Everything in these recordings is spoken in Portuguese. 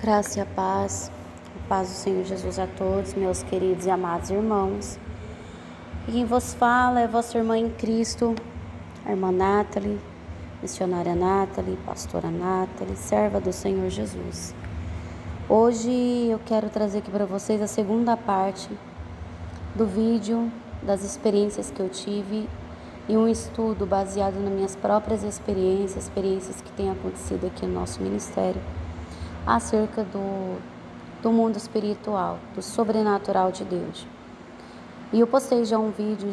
Graça e a paz do Senhor Jesus a todos, meus queridos e amados irmãos. E quem vos fala é vossa irmã em Cristo, a irmã Nathalie, missionária Nathalie, pastora Nathalie, serva do Senhor Jesus. Hoje eu quero trazer aqui para vocês a segunda parte do vídeo das experiências que eu tive e um estudo baseado nas minhas próprias experiências que têm acontecido aqui no nosso ministério, acerca do mundo espiritual, do sobrenatural de Deus. E eu postei já um vídeo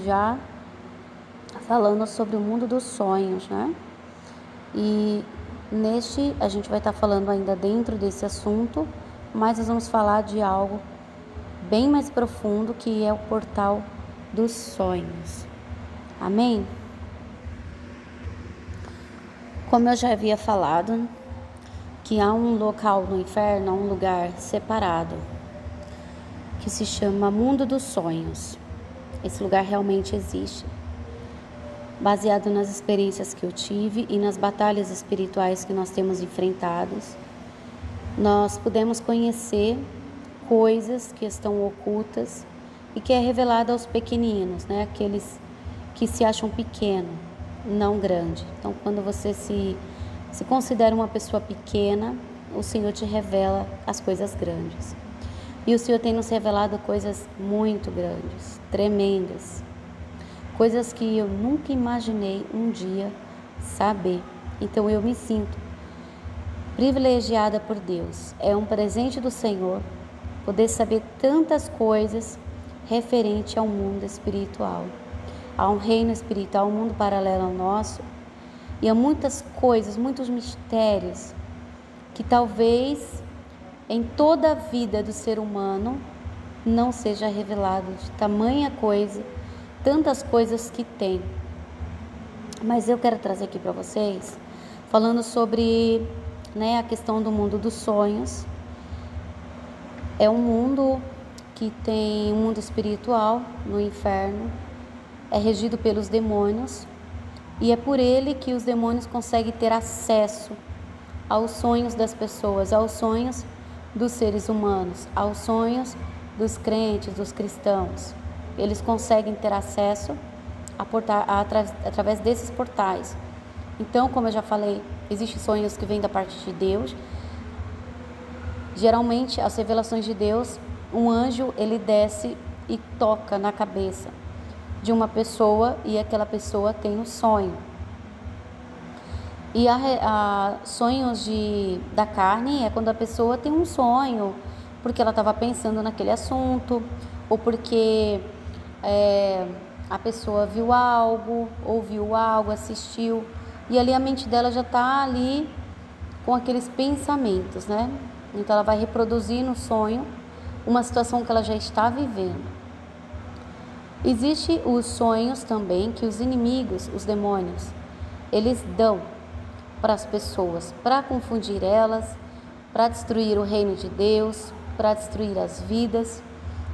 falando sobre o mundo dos sonhos, né? E neste a gente vai estar falando ainda dentro desse assunto, mas nós vamos falar de algo bem mais profundo, que é o portal dos sonhos. Amém? Como eu já havia falado, que há um local no inferno, há um lugar separado, que se chama Mundo dos Sonhos. Esse lugar realmente existe. Baseado nas experiências que eu tive e nas batalhas espirituais que nós temos enfrentados, nós podemos conhecer coisas que estão ocultas e que é revelada aos pequeninos, né? Aqueles que se acham pequeno, não grande. Então, quando você se considera uma pessoa pequena, o Senhor te revela as coisas grandes. E o Senhor tem nos revelado coisas muito grandes, tremendas. Coisas que eu nunca imaginei um dia saber. Então eu me sinto privilegiada por Deus. É um presente do Senhor poder saber tantas coisas referente ao mundo espiritual, a um reino espiritual, um mundo paralelo ao nosso. E há muitas coisas, muitos mistérios que talvez em toda a vida do ser humano não seja revelado, de tamanha coisa, tantas coisas que tem. Mas eu quero trazer aqui para vocês, falando sobre, a questão do mundo dos sonhos. É um mundo que tem um mundo espiritual no inferno, é regido pelos demônios. E é por ele que os demônios conseguem ter acesso aos sonhos das pessoas, aos sonhos dos seres humanos, aos sonhos dos crentes, dos cristãos. Eles conseguem ter acesso através desses portais. Então, como eu já falei, existem sonhos que vêm da parte de Deus. Geralmente, as revelações de Deus, um anjo, ele desce e toca na cabeça de uma pessoa e aquela pessoa tem um sonho. E sonhos da carne é quando a pessoa tem um sonho porque ela estava pensando naquele assunto, ou porque a pessoa viu algo, ouviu algo, assistiu, e ali a mente dela já está ali com aqueles pensamentos, né? Então ela vai reproduzir no sonho uma situação que ela já está vivendo. Existem os sonhos também que os inimigos, os demônios, eles dão para as pessoas, para confundir elas, para destruir o reino de Deus, para destruir as vidas,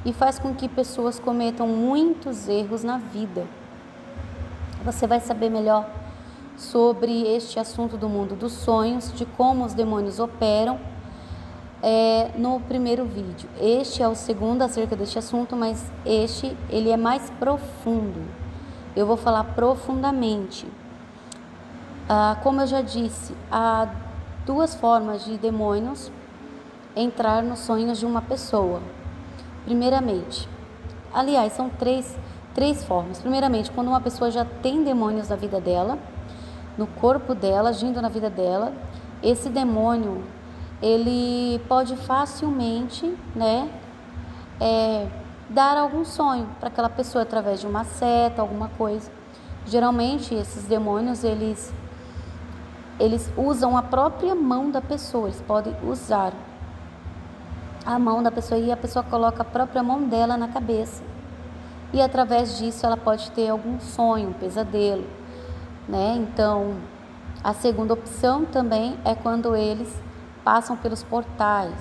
e faz com que pessoas cometam muitos erros na vida. Você vai saber melhor sobre este assunto do mundo dos sonhos, de como os demônios operam, no primeiro vídeo. Este é o segundo acerca deste assunto, mas ele é mais profundo. Eu vou falar profundamente. Como eu já disse, há duas formas de demônios entrar nos sonhos de uma pessoa. Primeiramente, aliás, são três formas. Primeiramente, quando uma pessoa já tem demônios na vida dela, no corpo dela, agindo na vida dela, esse demônio, ele pode facilmente, dar algum sonho para aquela pessoa através de uma seta, alguma coisa. Geralmente, esses demônios, eles usam a própria mão da pessoa. Eles podem usar a mão da pessoa e a pessoa coloca a própria mão dela na cabeça. E através disso ela pode ter algum sonho, um pesadelo, Então, a segunda opção também é quando eles passam pelos portais,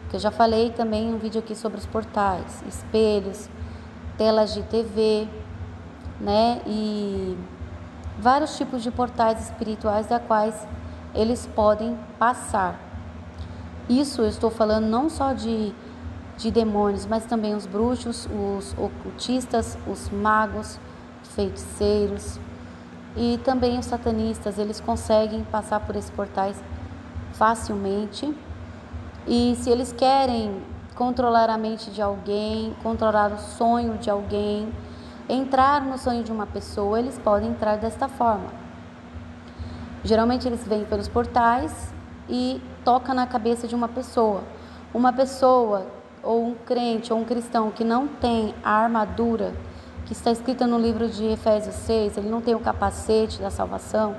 que eu já falei também em um vídeo aqui sobre os portais, espelhos, telas de TV, e vários tipos de portais espirituais da quais eles podem passar. Isso eu estou falando não só de demônios, mas também os bruxos, os ocultistas, os magos, feiticeiros e também os satanistas. Eles conseguem passar por esses portais facilmente, e se eles querem controlar a mente de alguém, controlar o sonho de alguém, entrar no sonho de uma pessoa, eles podem entrar desta forma. Geralmente eles vêm pelos portais e tocam na cabeça de uma pessoa. Uma pessoa ou um crente ou um cristão que não tem a armadura que está escrita no livro de Efésios 6, ele não tem o capacete da salvação,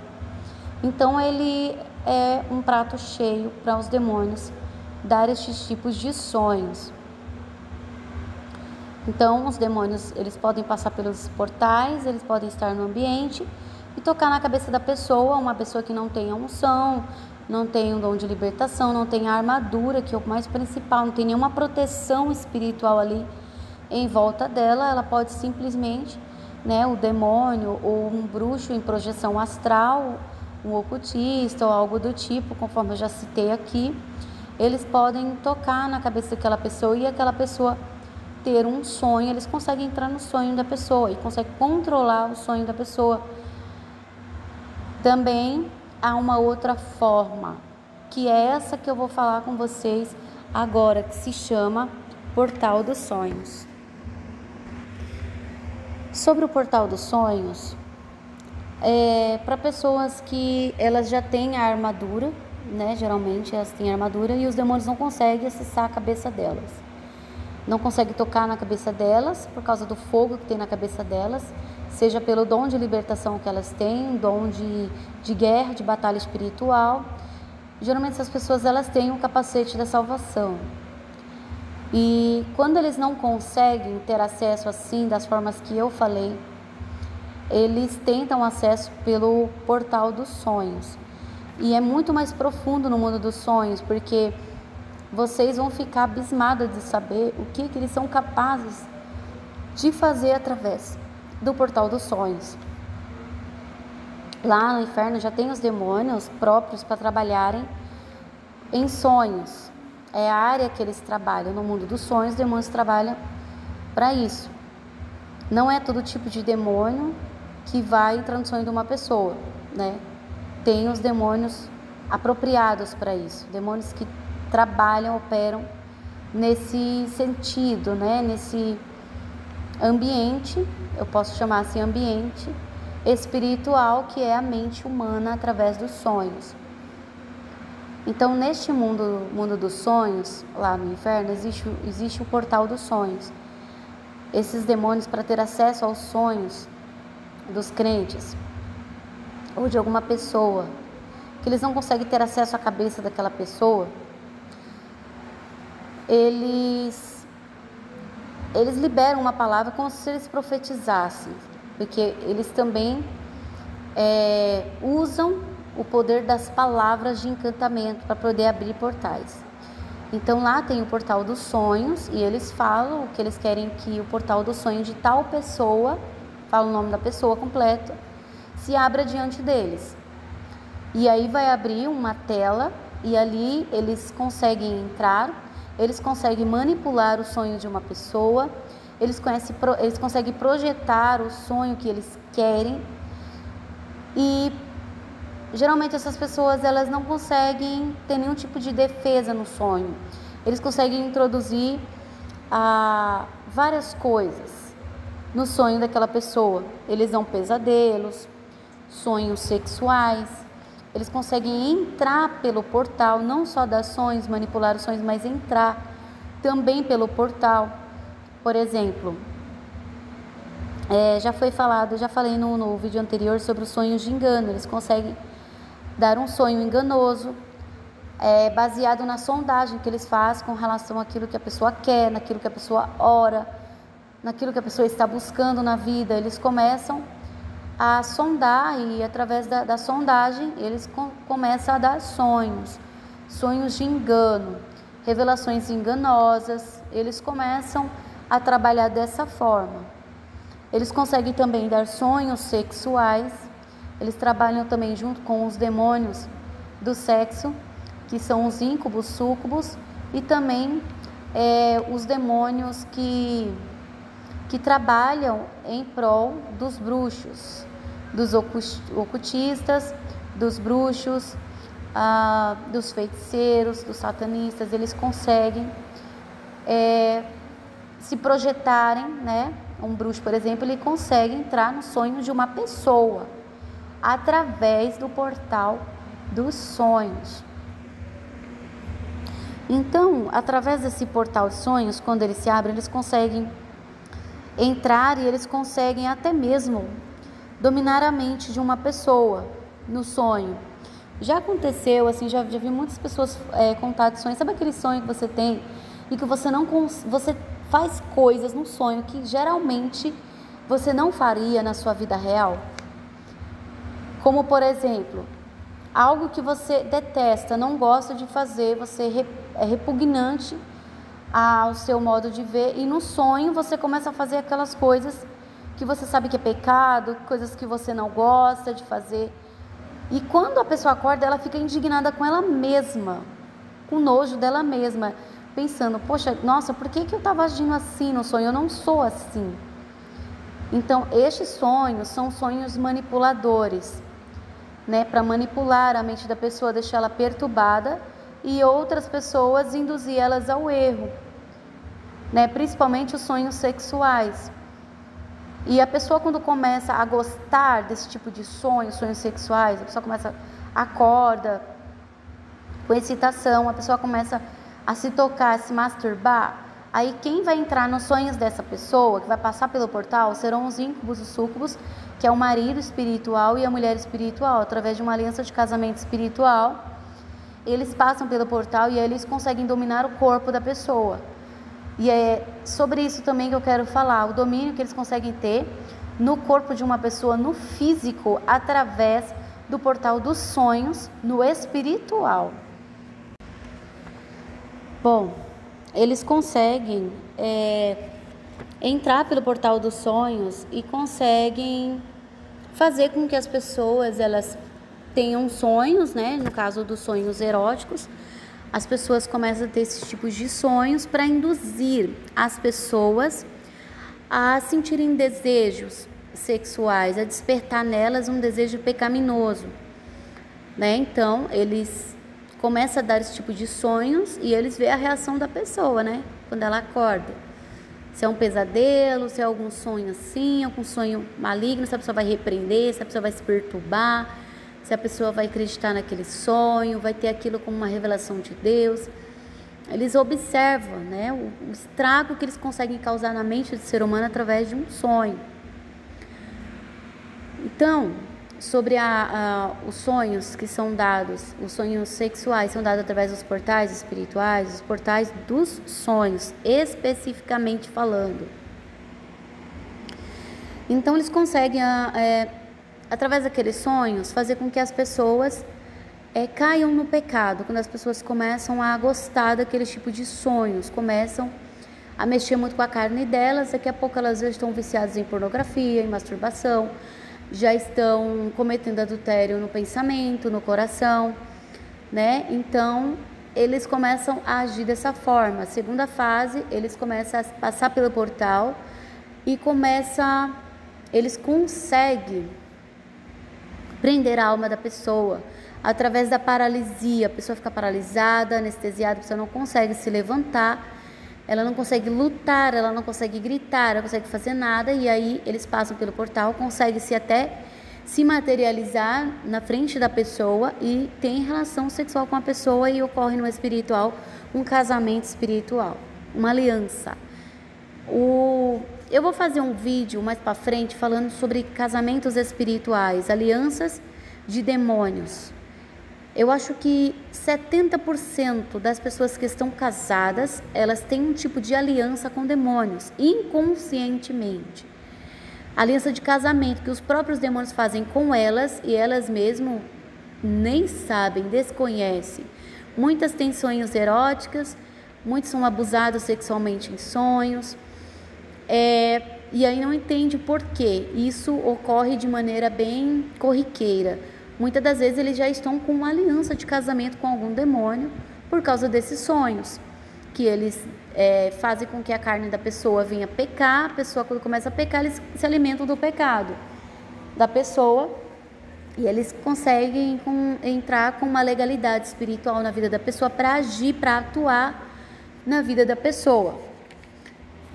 então ele é um prato cheio para os demônios dar estes tipos de sonhos. Então os demônios, eles podem passar pelos portais, eles podem estar no ambiente e tocar na cabeça da pessoa, uma pessoa que não tem a unção, não tem um dom de libertação, não tem a armadura, que é o mais principal, não tem nenhuma proteção espiritual ali em volta dela. Ela pode simplesmente, o demônio ou um bruxo em projeção astral, um ocultista ou algo do tipo, conforme eu já citei aqui, eles podem tocar na cabeça daquela pessoa e aquela pessoa ter um sonho. Eles conseguem entrar no sonho da pessoa e conseguem controlar o sonho da pessoa. Também há uma outra forma, que é essa que eu vou falar com vocês agora, que se chama Portal dos Sonhos. Sobre o Portal dos Sonhos, para pessoas que elas já têm a armadura, geralmente elas têm a armadura e os demônios não conseguem acessar a cabeça delas. Não conseguem tocar na cabeça delas por causa do fogo que tem na cabeça delas, seja pelo dom de libertação que elas têm, dom de guerra, de batalha espiritual. Geralmente essas pessoas elas têm um capacete da salvação. E quando eles não conseguem ter acesso assim, das formas que eu falei, eles tentam acesso pelo Portal dos Sonhos. E é muito mais profundo no mundo dos sonhos, porque vocês vão ficar abismados de saber o que eles são capazes de fazer através do Portal dos Sonhos. Lá no inferno já tem os demônios próprios para trabalharem em sonhos. É a área que eles trabalham. No mundo dos sonhos, os demônios trabalham para isso. Não é todo tipo de demônio que vai entrar no sonho de uma pessoa, Tem os demônios apropriados para isso. Demônios que trabalham, operam nesse sentido, nesse ambiente, eu posso chamar assim, ambiente espiritual, que é a mente humana através dos sonhos. Então, neste mundo dos sonhos, lá no inferno, existe o Portal dos Sonhos. Esses demônios, para ter acesso aos sonhos dos crentes ou de alguma pessoa, que eles não conseguem ter acesso à cabeça daquela pessoa, eles liberam uma palavra como se eles profetizassem, porque eles também usam o poder das palavras de encantamento para poder abrir portais. Então lá tem o Portal dos Sonhos e eles falam o que eles querem que o Portal dos Sonhos de tal pessoa, fala o nome da pessoa completo, se abra diante deles. E aí vai abrir uma tela e ali eles conseguem entrar, eles conseguem manipular o sonho de uma pessoa, eles conseguem projetar o sonho que eles querem. E geralmente essas pessoas elas não conseguem ter nenhum tipo de defesa no sonho. Eles conseguem introduzir várias coisas no sonho daquela pessoa. Eles dão pesadelos, sonhos sexuais. Eles conseguem entrar pelo portal, não só dar sonhos, manipular os sonhos, mas entrar também pelo portal. Por exemplo, já falei no vídeo anterior sobre os sonhos de engano. Eles conseguem dar um sonho enganoso, baseado na sondagem que eles fazem com relação àquilo que a pessoa quer, naquilo que a pessoa ora, naquilo que a pessoa está buscando na vida. Eles começam a sondar e através da sondagem eles começam a dar sonhos de engano, revelações enganosas. Eles começam a trabalhar dessa forma. Eles conseguem também dar sonhos sexuais. Eles trabalham também junto com os demônios do sexo, que são os íncubos, súcubos, e também os demônios que trabalham em prol dos bruxos, dos ocultistas, dos bruxos, dos feiticeiros, dos satanistas. Eles conseguem se projetarem, né? Um bruxo, por exemplo, ele consegue entrar no sonho de uma pessoa através do portal dos sonhos. Então, através desse portal de sonhos, quando ele se abre, eles conseguem entrar e eles conseguem até mesmo dominar a mente de uma pessoa no sonho. Já aconteceu, assim, já vi muitas pessoas contar de sonhos. Sabe aquele sonho que você tem e que você faz coisas no sonho que geralmente você não faria na sua vida real? Como, por exemplo, algo que você detesta, não gosta de fazer, você é repugnante ao seu modo de ver, e no sonho você começa a fazer aquelas coisas que você sabe que é pecado, coisas que você não gosta de fazer. E quando a pessoa acorda, ela fica indignada com ela mesma, com nojo dela mesma, pensando, poxa, nossa, por que eu estava agindo assim no sonho? Eu não sou assim. Então, estes sonhos são sonhos manipuladores, né, para manipular a mente da pessoa, deixar ela perturbada e outras pessoas induzir elas ao erro, né, principalmente os sonhos sexuais. E a pessoa, quando começa a gostar desse tipo de sonhos sexuais, a pessoa acorda com excitação, a pessoa começa a se tocar, a se masturbar. Aí quem vai entrar nos sonhos dessa pessoa, que vai passar pelo portal, serão os íncubos e súcubos, que é o marido espiritual e a mulher espiritual, através de uma aliança de casamento espiritual. Eles passam pelo portal e aí eles conseguem dominar o corpo da pessoa. E é sobre isso também que eu quero falar, o domínio que eles conseguem ter no corpo de uma pessoa, no físico, através do portal dos sonhos, no espiritual. Bom, eles conseguem entrar pelo portal dos sonhos e conseguem fazer com que as pessoas elas tenham sonhos, né? No caso dos sonhos eróticos, as pessoas começam a ter esses tipos de sonhos para induzir as pessoas a sentirem desejos sexuais, a despertar nelas um desejo pecaminoso, né? Então, eles começam a dar esse tipo de sonhos e eles veem a reação da pessoa, né? Quando ela acorda. Se é um pesadelo, se é algum sonho assim, algum sonho maligno, se a pessoa vai repreender, se a pessoa vai se perturbar, se a pessoa vai acreditar naquele sonho, vai ter aquilo como uma revelação de Deus. Eles observam, né, o estrago que eles conseguem causar na mente do ser humano através de um sonho. Então, sobre os sonhos que são dados, os sonhos sexuais são dados através dos portais espirituais, os portais dos sonhos, especificamente falando. Então, eles conseguem através daqueles sonhos, fazer com que as pessoas caiam no pecado. Quando as pessoas começam a gostar daquele tipo de sonhos, começam a mexer muito com a carne delas, daqui a pouco elas já estão viciadas em pornografia, em masturbação, já estão cometendo adultério no pensamento, no coração, né? Então, eles começam a agir dessa forma. A segunda fase, eles começam a passar pelo portal e eles conseguem prender a alma da pessoa através da paralisia. A pessoa fica paralisada, anestesiada, a pessoa não consegue se levantar, ela não consegue lutar, ela não consegue gritar, ela não consegue fazer nada, e aí eles passam pelo portal, conseguem até se materializar na frente da pessoa e tem relação sexual com a pessoa, e ocorre no espiritual um casamento espiritual, uma aliança. Eu vou fazer um vídeo mais para frente falando sobre casamentos espirituais, alianças de demônios. Eu acho que 70% das pessoas que estão casadas, elas têm um tipo de aliança com demônios, inconscientemente. Aliança de casamento que os próprios demônios fazem com elas e elas mesmo nem sabem, desconhecem. Muitas têm sonhos eróticos, muitos são abusados sexualmente em sonhos. E aí não entende por quê. Isso ocorre de maneira bem corriqueira. muitas das vezes eles já estão com uma aliança de casamento com algum demônio por causa desses sonhos, que eles fazem com que a carne da pessoa venha pecar. A pessoa, quando começa a pecar, eles se alimentam do pecado da pessoa e eles conseguem entrar com uma legalidade espiritual na vida da pessoa para agir, para atuar na vida da pessoa.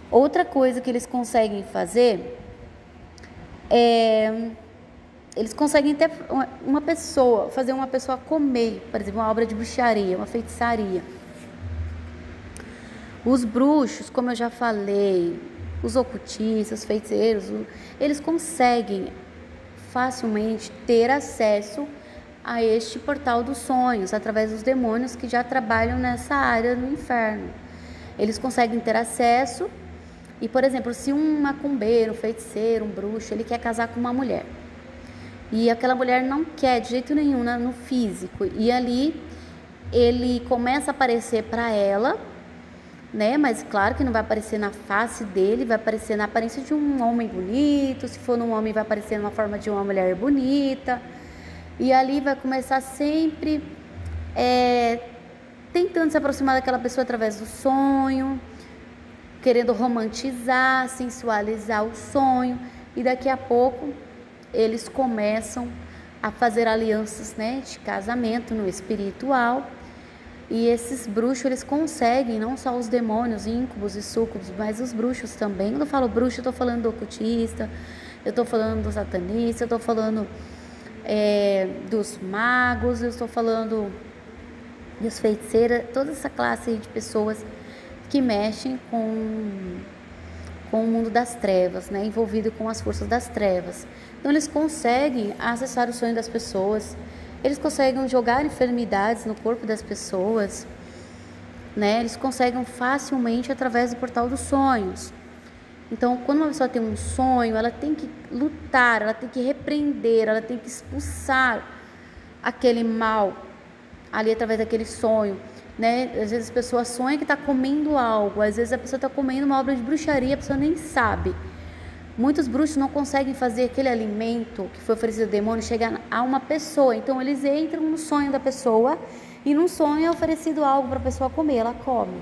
Outra coisa que eles conseguem fazer eles conseguem ter fazer uma pessoa comer, por exemplo, uma obra de bruxaria, uma feitiçaria. Os bruxos, como eu já falei, os ocultistas, os feiticeiros, eles conseguem facilmente ter acesso a este portal dos sonhos, através dos demônios que já trabalham nessa área no inferno. Eles conseguem ter acesso e, por exemplo, se um macumbeiro, um feiticeiro, um bruxo, ele quer casar com uma mulher e aquela mulher não quer de jeito nenhum no físico, e ali ele começa a aparecer para ela, né? Mas claro que não vai aparecer na face dele, vai aparecer na aparência de um homem bonito. Se for um homem, vai aparecer na forma de uma mulher bonita. E ali vai começar sempre tentando se aproximar daquela pessoa através do sonho, querendo romantizar, sensualizar o sonho. E daqui a pouco eles começam a fazer alianças, né, de casamento no espiritual. E esses bruxos, eles conseguem, não só os demônios, íncubos e súcubos, mas os bruxos também. Quando eu falo bruxo, eu estou falando do ocultista, eu estou falando do satanista, eu estou falando dos magos, eu estou falando dos feiticeiros, toda essa classe de pessoas que mexem com o mundo das trevas, né, envolvido com as forças das trevas. Então eles conseguem acessar o sonho das pessoas, eles conseguem jogar enfermidades no corpo das pessoas, né? Eles conseguem facilmente através do portal dos sonhos. Então, quando uma pessoa tem um sonho, ela tem que lutar, ela tem que repreender, ela tem que expulsar aquele mal ali através daquele sonho, né? Às vezes a pessoa sonha que está comendo algo, às vezes a pessoa está comendo uma obra de bruxaria, a pessoa nem sabe. Muitos bruxos não conseguem fazer aquele alimento que foi oferecido ao demônio chegar a uma pessoa. Então eles entram no sonho da pessoa e no sonho é oferecido algo para a pessoa comer, ela come.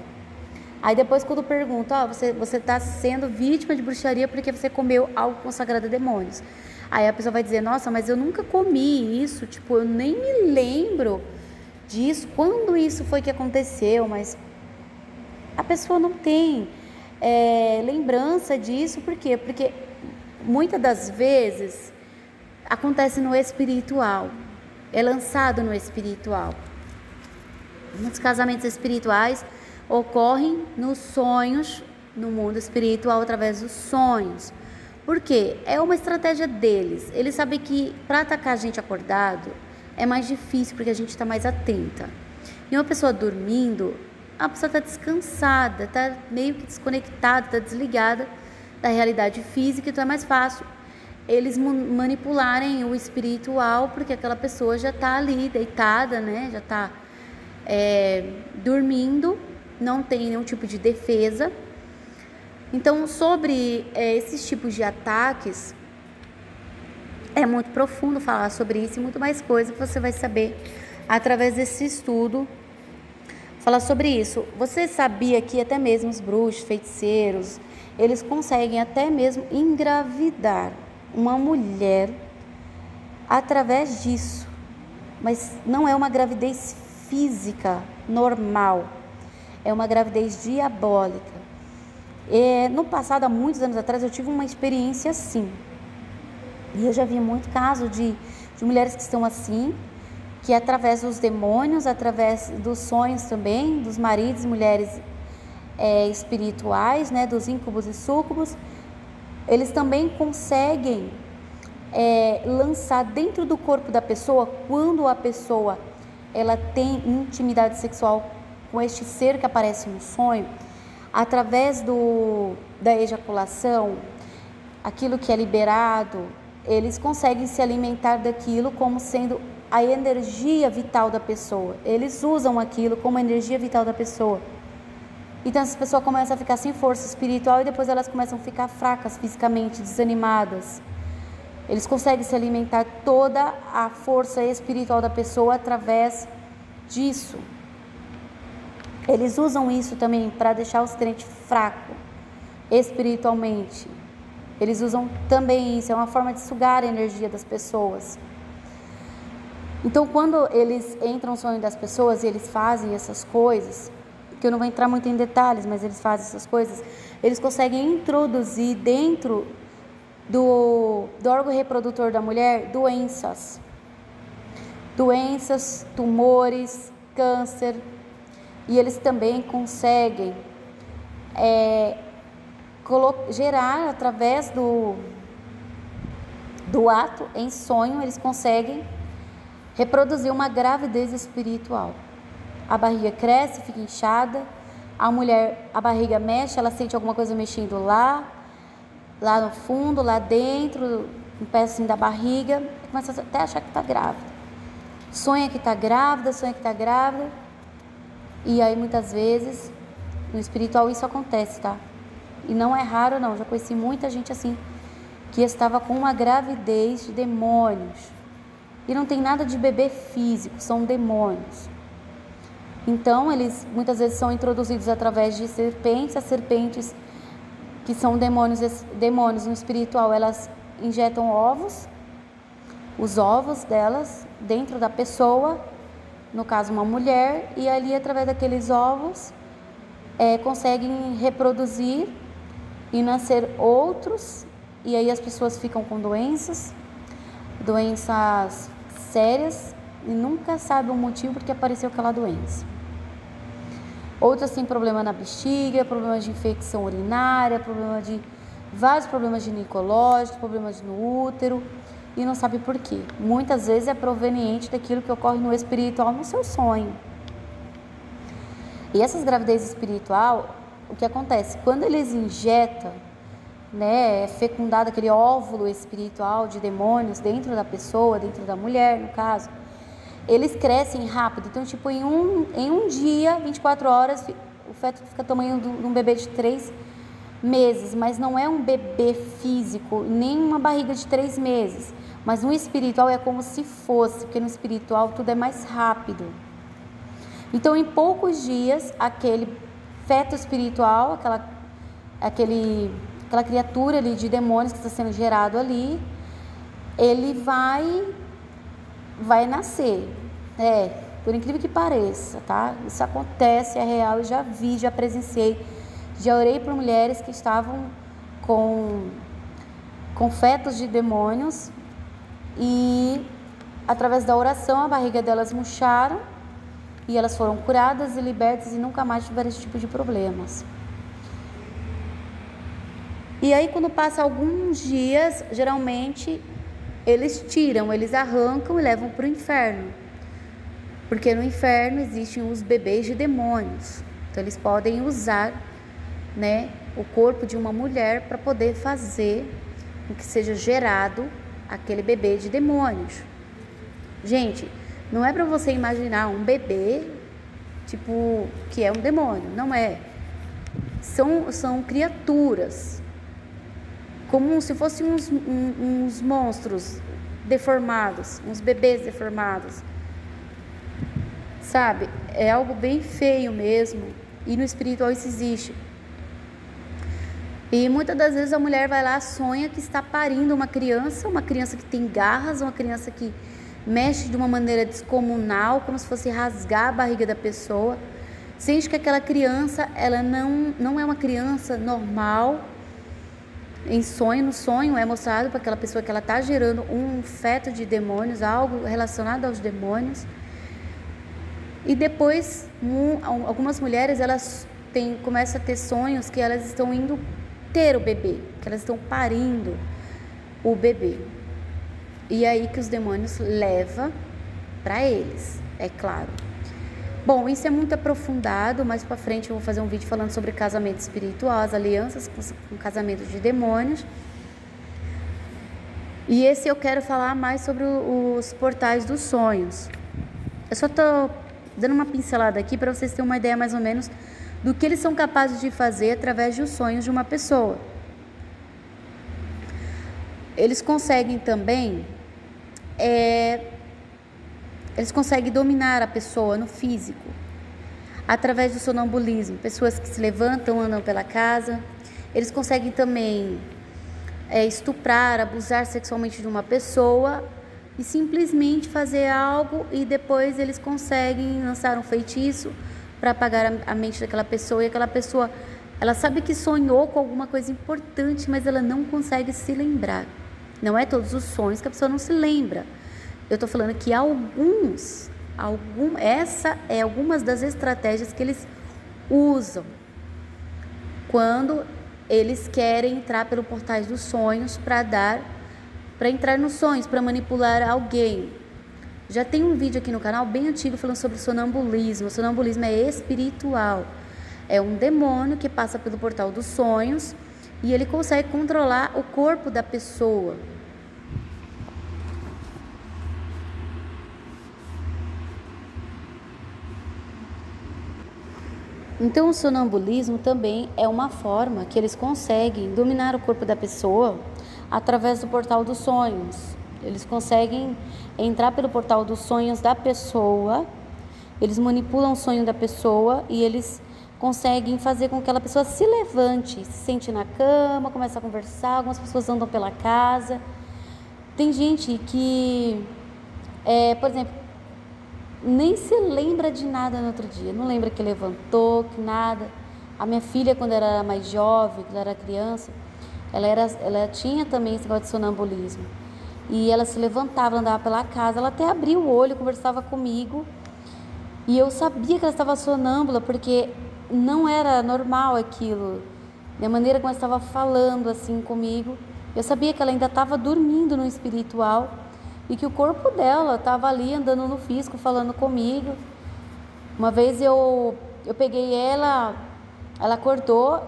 Aí depois quando pergunta, você está sendo vítima de bruxaria porque você comeu algo consagrado a demônios. Aí a pessoa vai dizer, nossa, mas eu nunca comi isso, tipo, eu nem me lembro disso, quando isso foi que aconteceu, mas a pessoa não tem lembrança disso. Por quê? Porque muitas das vezes acontece no espiritual, é lançado no espiritual. Muitos casamentos espirituais ocorrem nos sonhos, no mundo espiritual, através dos sonhos. Por quê? É uma estratégia deles. Eles sabem que para atacar a gente acordado é mais difícil, porque a gente está mais atenta. E uma pessoa dormindo, a pessoa está descansada, está meio que desconectada, está desligada da realidade física, então é mais fácil eles manipularem o espiritual, porque aquela pessoa já está ali deitada, né? Já está dormindo, não tem nenhum tipo de defesa. Então, sobre esses tipos de ataques, é muito profundo falar sobre isso e muito mais coisa que você vai saber através desse estudo. Falar sobre isso. Você sabia que até mesmo os bruxos, feiticeiros, eles conseguem até mesmo engravidar uma mulher através disso, mas não é uma gravidez física normal, é uma gravidez diabólica. No passado, há muitos anos atrás, eu tive uma experiência assim, e eu já vi muito caso de mulheres que estão assim, que através dos demônios, através dos sonhos também, dos maridos e mulheres espirituais, né, dos íncubos e súcubos, eles também conseguem lançar dentro do corpo da pessoa, quando a pessoa ela tem intimidade sexual com este ser que aparece no sonho, através da ejaculação, aquilo que é liberado, eles conseguem se alimentar daquilo como sendo a energia vital da pessoa. Eles usam aquilo como a energia vital da pessoa. Então essa pessoa começa a ficar sem força espiritual e depois elas começam a ficar fracas fisicamente, desanimadas. Eles conseguem se alimentar toda a força espiritual da pessoa através disso. Eles usam isso também para deixar os crentes fracos espiritualmente. Eles usam também isso, é uma forma de sugar a energia das pessoas. Então, quando eles entram no sonho das pessoas e eles fazem essas coisas, que eu não vou entrar muito em detalhes, mas eles fazem essas coisas, eles conseguem introduzir dentro do órgão reprodutor da mulher doenças, tumores, câncer, e eles também conseguem gerar através do ato em sonho, eles conseguem reproduzir uma gravidez espiritual. A barriga cresce, fica inchada, a mulher, a barriga mexe, ela sente alguma coisa mexendo lá no fundo, lá dentro, um pedacinho da barriga, começa até a achar que está grávida. Sonha que está grávida, e aí muitas vezes no espiritual isso acontece, tá? E não é raro não, já conheci muita gente assim, que estava com uma gravidez de demônios. E não tem nada de bebê físico, são demônios. Então, eles muitas vezes são introduzidos através de serpentes. As serpentes, que são demônios no espiritual, elas injetam ovos, os ovos delas, dentro da pessoa, no caso uma mulher, e ali, através daqueles ovos, conseguem reproduzir e nascer outros, e aí as pessoas ficam com doenças sérias, e nunca sabem o motivo porque apareceu aquela doença. Outras têm problema na bexiga, problemas de infecção urinária, vários problemas ginecológicos, problemas no útero, e não sabe por quê. Muitas vezes é proveniente daquilo que ocorre no espiritual, no seu sonho. E essas gravidezes espiritual, o que acontece? Quando eles injetam, é fecundado aquele óvulo espiritual de demônios dentro da pessoa, dentro da mulher, no caso, eles crescem rápido. Então, tipo, em um dia, 24 horas, o feto fica tamanho de um bebê de 3 meses, mas não é um bebê físico, nem uma barriga de 3 meses, mas no espiritual é como se fosse, porque no espiritual tudo é mais rápido. Então, em poucos dias, aquele feto espiritual, aquela criatura ali de demônios que está sendo gerado ali, ele vai nascer. Por incrível que pareça, tá? Isso acontece, é real, eu já vi, já presenciei, já orei por mulheres que estavam com fetos de demônios e através da oração a barriga delas murcharam e elas foram curadas e libertas e nunca mais tiveram esse tipo de problemas. E aí, quando passa alguns dias, geralmente eles arrancam e levam para o inferno. Porque no inferno existem os bebês de demônios. Então, eles podem usar, o corpo de uma mulher para poder fazer com que seja gerado aquele bebê de demônios. Gente, não é para você imaginar um bebê, tipo, que é um demônio. Não é. São criaturas, como se fossem uns monstros deformados, uns bebês deformados, sabe? É algo bem feio mesmo, e no espiritual isso existe. E muitas das vezes a mulher vai lá, sonha que está parindo uma criança que tem garras, uma criança que mexe de uma maneira descomunal, como se fosse rasgar a barriga da pessoa, sente que aquela criança, ela não é uma criança normal. No sonho é mostrado para aquela pessoa que ela está gerando um feto de demônios, algo relacionado aos demônios. E depois, algumas mulheres, elas começam a ter sonhos que elas estão indo ter o bebê, que elas estão parindo o bebê. E aí que os demônios levam para eles, é claro. Bom, isso é muito aprofundado, mais para frente eu vou fazer um vídeo falando sobre casamento espiritual, as alianças com casamento de demônios. E esse eu quero falar mais sobre os portais dos sonhos. Eu só estou dando uma pincelada aqui para vocês terem uma ideia mais ou menos do que eles são capazes de fazer através dos sonhos de uma pessoa. Eles conseguem também, eles conseguem dominar a pessoa no físico, através do sonambulismo. Pessoas que se levantam, andam pela casa. Eles conseguem também estuprar, abusar sexualmente de uma pessoa e simplesmente fazer algo, e depois eles conseguem lançar um feitiço para apagar a mente daquela pessoa, e aquela pessoa, ela sabe que sonhou com alguma coisa importante, mas ela não consegue se lembrar. Não é todos os sonhos que a pessoa não se lembra. Eu estou falando que essa é algumas das estratégias que eles usam quando eles querem entrar pelo portais dos sonhos para entrar nos sonhos, para manipular alguém. Já tem um vídeo aqui no canal bem antigo falando sobre sonambulismo. O sonambulismo é espiritual. É um demônio que passa pelo portal dos sonhos e ele consegue controlar o corpo da pessoa. Então, o sonambulismo também é uma forma que eles conseguem dominar o corpo da pessoa através do portal dos sonhos. Eles conseguem entrar pelo portal dos sonhos da pessoa, eles manipulam o sonho da pessoa e eles conseguem fazer com que aquela pessoa se levante, se sente na cama, começa a conversar. Algumas pessoas andam pela casa. Tem gente que, por exemplo, nem se lembra de nada no outro dia, não lembra que levantou, que nada. A minha filha, quando ela era mais jovem, quando ela era criança, ela tinha também esse negócio de sonambulismo, e ela se levantava, andava pela casa, ela até abria o olho, conversava comigo, e eu sabia que ela estava sonâmbula, porque não era normal aquilo, da maneira como ela estava falando assim comigo. Eu sabia que ela ainda estava dormindo no espiritual, e que o corpo dela estava ali andando no físico, falando comigo. Uma vez eu peguei ela acordou,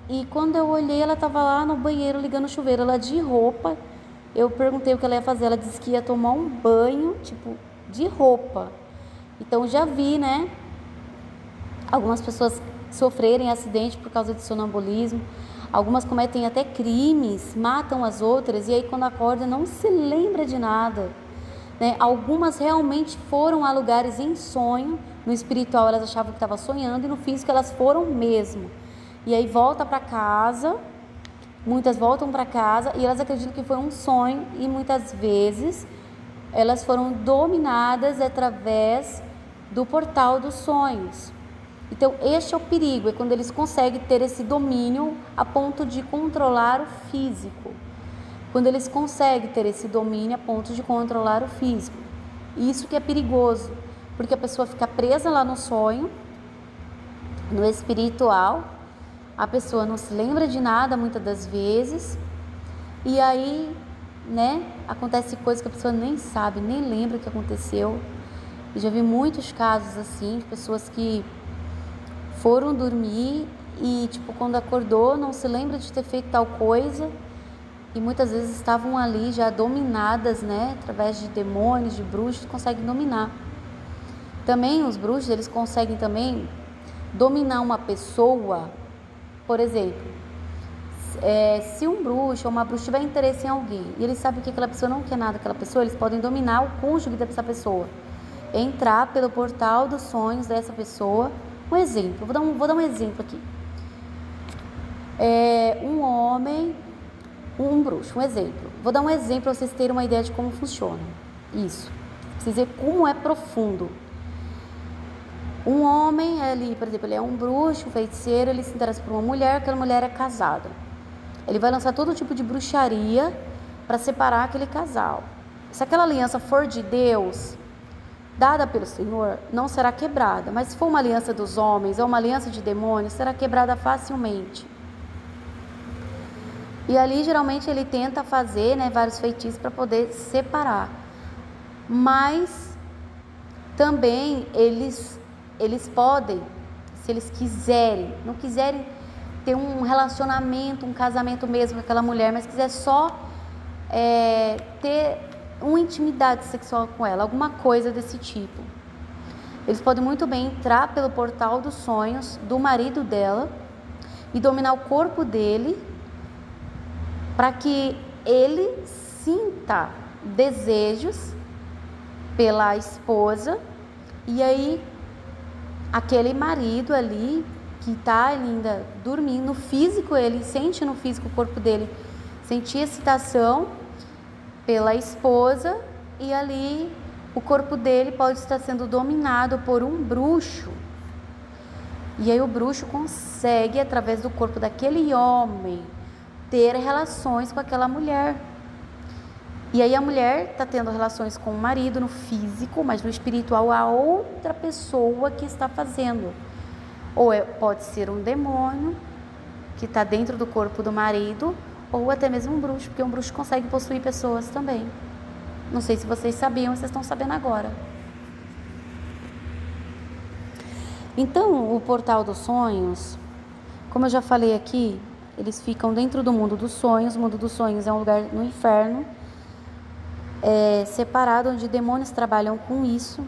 e quando eu olhei, ela estava lá no banheiro ligando o chuveiro, ela de roupa. Eu perguntei o que ela ia fazer, ela disse que ia tomar um banho, tipo, de roupa. Então já vi, né, algumas pessoas sofrerem acidente por causa de sonambulismo. Algumas cometem até crimes, matam as outras, e aí quando acorda não se lembra de nada, né? Algumas realmente foram a lugares em sonho. No espiritual elas achavam que estavam sonhando, e no físico elas foram mesmo. E aí volta para casa, muitas voltam para casa e elas acreditam que foi um sonho, e muitas vezes elas foram dominadas através do portal dos sonhos. Então, este é o perigo, é quando eles conseguem ter esse domínio a ponto de controlar o físico. Quando eles conseguem ter esse domínio a ponto de controlar o físico. Isso que é perigoso, porque a pessoa fica presa lá no sonho, no espiritual, a pessoa não se lembra de nada muitas das vezes, e aí, né, acontece coisas que a pessoa nem sabe, nem lembra o que aconteceu. Eu já vi muitos casos assim, de pessoas que foram dormir e, tipo, quando acordou, não se lembra de ter feito tal coisa, e muitas vezes estavam ali já dominadas, né, através de demônios, de bruxos, conseguem dominar. Também os bruxos, eles conseguem também dominar uma pessoa. Por exemplo, se um bruxo ou uma bruxa tiver interesse em alguém e eles sabem que aquela pessoa não quer nada daquela pessoa, eles podem dominar o cônjuge dessa pessoa, entrar pelo portal dos sonhos dessa pessoa. Um exemplo, vou dar um exemplo aqui. Um homem, um bruxo, um exemplo. Vou dar um exemplo para vocês terem uma ideia de como funciona isso. Pra vocês verem como é profundo. Um homem ali, por exemplo, ele é um bruxo, um feiticeiro, ele se interessa por uma mulher, aquela mulher é casada. Ele vai lançar todo tipo de bruxaria para separar aquele casal. Se aquela aliança for de Deus, dada pelo Senhor, não será quebrada. Mas se for uma aliança dos homens ou uma aliança de demônios, será quebrada facilmente. E ali, geralmente, ele tenta fazer, né, vários feitiços para poder separar. Mas também eles podem, se eles quiserem, não quiserem ter um relacionamento, um casamento mesmo com aquela mulher, mas quiser só ter uma intimidade sexual com ela, alguma coisa desse tipo, eles podem muito bem entrar pelo portal dos sonhos do marido dela e dominar o corpo dele, para que ele sinta desejos pela esposa, e aí aquele marido ali que está ainda dormindo, no físico, ele sente no físico, o corpo dele sentir excitação pela esposa, e ali o corpo dele pode estar sendo dominado por um bruxo. E aí o bruxo consegue, através do corpo daquele homem, ter relações com aquela mulher. E aí a mulher está tendo relações com o marido no físico, mas no espiritual a outra pessoa que está fazendo. Ou pode ser um demônio que está dentro do corpo do marido, ou até mesmo um bruxo, porque um bruxo consegue possuir pessoas também. Não sei se vocês sabiam, vocês estão sabendo agora. Então, o portal dos sonhos, como eu já falei aqui, eles ficam dentro do mundo dos sonhos. O mundo dos sonhos é um lugar no inferno, separado, onde demônios trabalham com isso.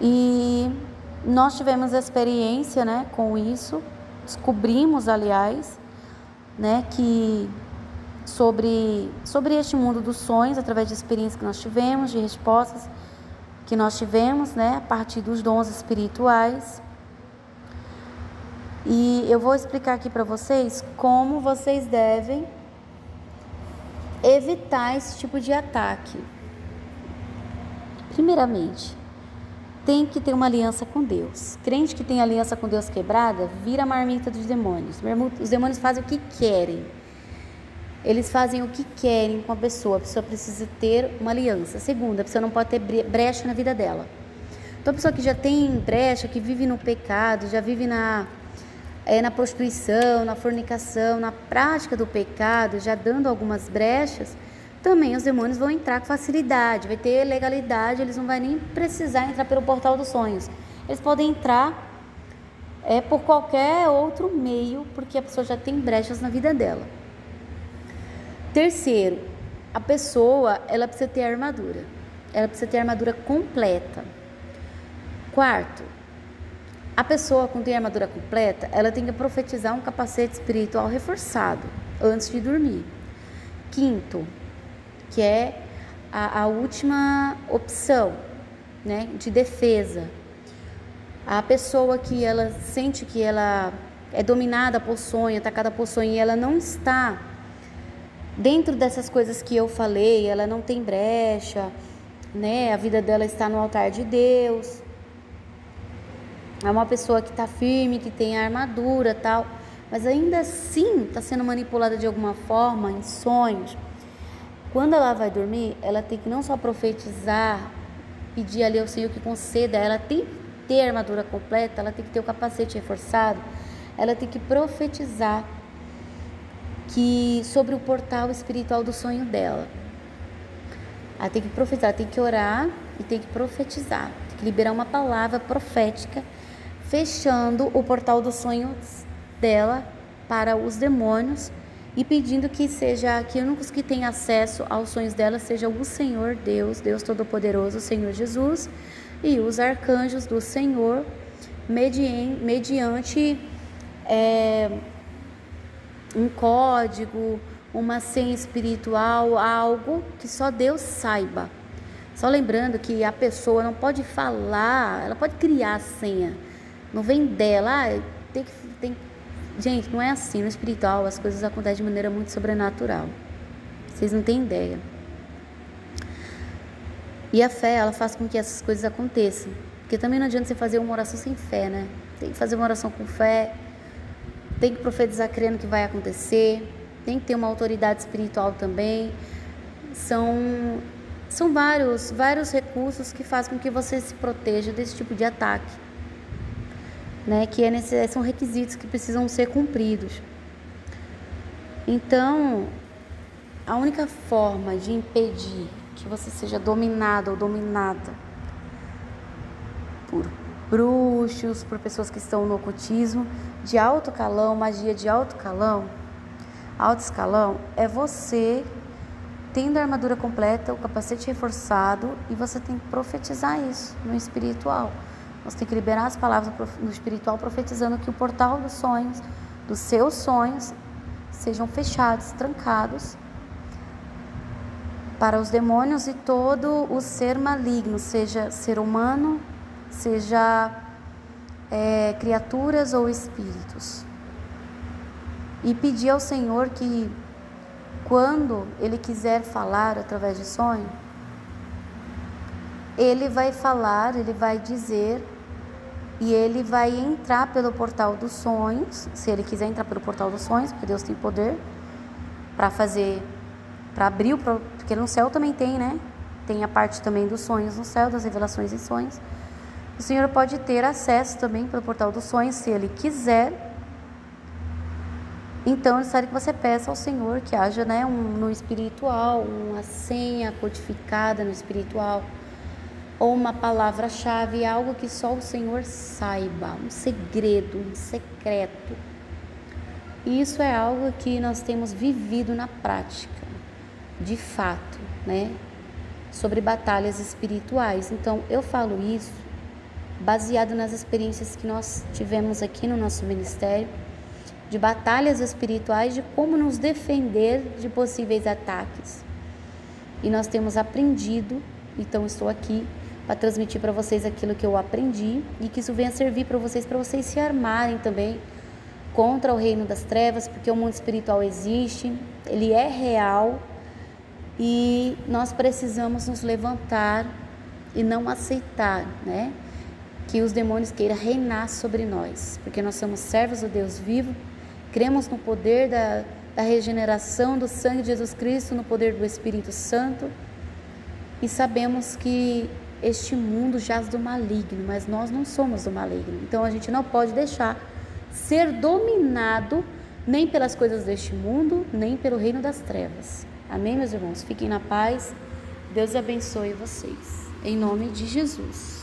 E nós tivemos experiência, né, com isso. Descobrimos, aliás, né, que sobre este mundo dos sonhos, através de experiências que nós tivemos, de respostas que nós tivemos, né, a partir dos dons espirituais. E eu vou explicar aqui para vocês como vocês devem evitar esse tipo de ataque. Primeiramente, tem que ter uma aliança com Deus. Crente que tem aliança com Deus quebrada, vira a marmita dos demônios. Os demônios fazem o que querem. Eles fazem o que querem com a pessoa precisa ter uma aliança. Segunda, a pessoa não pode ter brecha na vida dela. Então a pessoa que já tem brecha, que vive no pecado, já vive na prostituição, na fornicação, na prática do pecado, já dando algumas brechas, também os demônios vão entrar com facilidade, vai ter legalidade, eles não vão nem precisar entrar pelo portal dos sonhos. Eles podem entrar por qualquer outro meio, porque a pessoa já tem brechas na vida dela. Terceiro, a pessoa, ela precisa ter armadura. Ela precisa ter armadura completa. Quarto, a pessoa que tem armadura completa, ela tem que profetizar um capacete espiritual reforçado antes de dormir. Quinto, que é a última opção, né, de defesa. A pessoa que ela sente que ela é dominada por sonho, atacada por sonho, e ela não está dentro dessas coisas que eu falei, ela não tem brecha, né? A vida dela está no altar de Deus. É uma pessoa que está firme, que tem a armadura, tal, mas ainda assim está sendo manipulada de alguma forma em sonhos. Quando ela vai dormir, ela tem que não só profetizar, pedir ali ao Senhor que conceda, ela tem que ter a armadura completa, ela tem que ter o capacete reforçado, ela tem que profetizar sobre o portal espiritual do sonho dela. Ela tem que profetizar, tem que orar e tem que profetizar, tem que liberar uma palavra profética, fechando o portal dos sonhos dela para os demônios e pedindo que o único que tem acesso aos sonhos dela seja o Senhor Deus Todo-Poderoso, o Senhor Jesus, e os arcanjos do Senhor, mediante um código, uma senha espiritual, algo que só Deus saiba. Só lembrando que a pessoa não pode falar, ela pode criar a senha, não vem dela, gente, não é assim. No espiritual as coisas acontecem de maneira muito sobrenatural, vocês não têm ideia. E a fé, ela faz com que essas coisas aconteçam, porque também não adianta você fazer uma oração sem fé, né? Tem que fazer uma oração com fé, tem que profetizar crendo que vai acontecer, tem que ter uma autoridade espiritual também. São vários recursos que fazem com que você se proteja desse tipo de ataque, né? Que são requisitos que precisam ser cumpridos. Então, a única forma de impedir que você seja dominado ou dominada por bruxos, por pessoas que estão no ocultismo de alto calão, magia de alto escalão, é você tendo a armadura completa, o capacete reforçado, e você tem que profetizar isso no espiritual. Você tem que liberar as palavras no espiritual, profetizando que o portal dos sonhos, dos seus sonhos, sejam fechados, trancados, para os demônios e todo o ser maligno, seja ser humano, seja criaturas ou espíritos. E pedir ao Senhor que, quando Ele quiser falar através de sonho, Ele vai falar, Ele vai dizer, e Ele vai entrar pelo portal dos sonhos, se Ele quiser entrar pelo portal dos sonhos, porque Deus tem poder para fazer, para abrir, porque no céu também tem, né? Tem a parte também dos sonhos no céu, das revelações em sonhos. O Senhor pode ter acesso também pelo portal dos sonhos, se Ele quiser. Então, é necessário que você peça ao Senhor que haja, né, no espiritual, uma senha codificada no espiritual, ou uma palavra-chave, algo que só o Senhor saiba, um segredo, um secreto. E isso é algo que nós temos vivido na prática, de fato, né, sobre batalhas espirituais. Então, eu falo isso baseado nas experiências que nós tivemos aqui no nosso ministério, de batalhas espirituais, de como nos defender de possíveis ataques. E nós temos aprendido, então estou aqui para transmitir para vocês aquilo que eu aprendi e que isso venha servir para vocês se armarem também contra o reino das trevas, porque o mundo espiritual existe, ele é real e nós precisamos nos levantar e não aceitar, né, que os demônios queiram reinar sobre nós, porque nós somos servos do Deus vivo. Cremos no poder da regeneração do sangue de Jesus Cristo, no poder do Espírito Santo, e sabemos que este mundo jaz do maligno, mas nós não somos do maligno. Então a gente não pode deixar ser dominado nem pelas coisas deste mundo, nem pelo reino das trevas. Amém, meus irmãos? Fiquem na paz. Deus abençoe vocês. Em nome de Jesus.